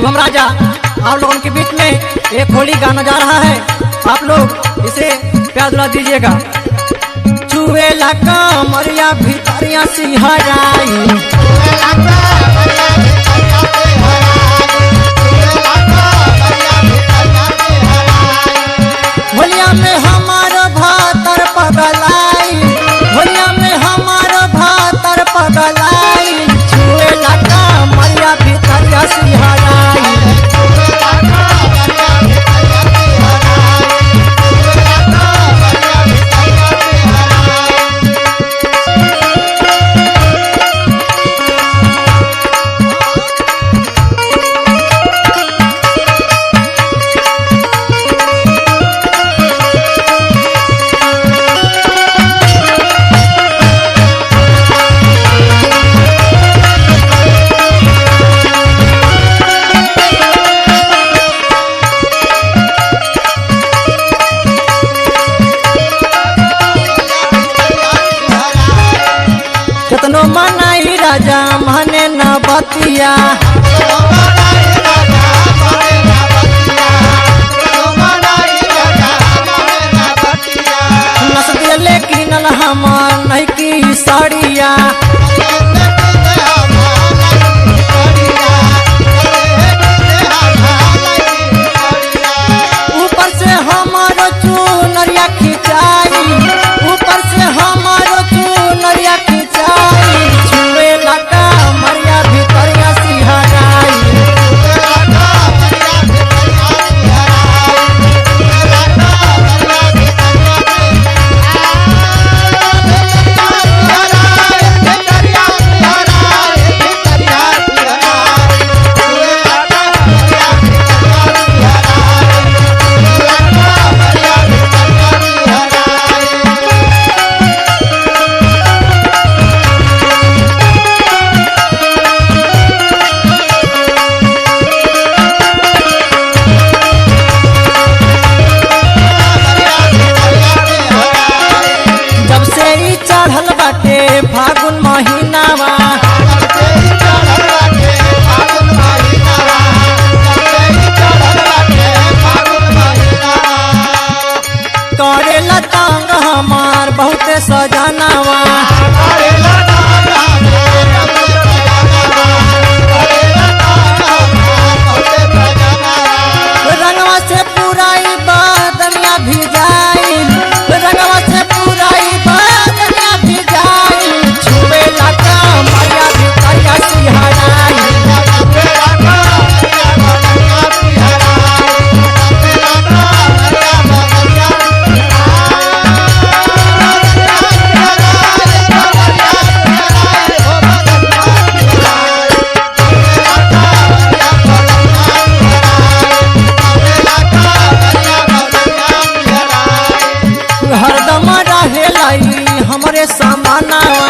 शुभम राजा आप लोगों के बीच में एक होली गाना जा रहा है, आप लोग इसे प्यार दुला दीजिएगा। चुवेला कमरिया भितरिया सिहराई, होलिया में हमार भातर पगलाई, होलिया में हमार भातर पगलाई, चुवेला कमरिया भितरिया सिहराई। कितनो मनाई राजा माने न बतिया, नस दिया लेकिन हमार नहीं की साड़िया, ऊपर से हमारो चुनरिया खिंचाई, ऊपर से हमारो चुनरिया खिंचाई, छुवेला कमरिया भितरिया सिहराई। चढ़ल बाटे फागुन महीनावा, करेला तंग हमार बहुते सजनावा, रंगवा से पुराई बदनिया भिजाई, रंगवा से पुराई बदनिया भिजाई, छुवेला कमरिया भितरिया सिहराई। हरदम रहेलाई हमरे समानावा,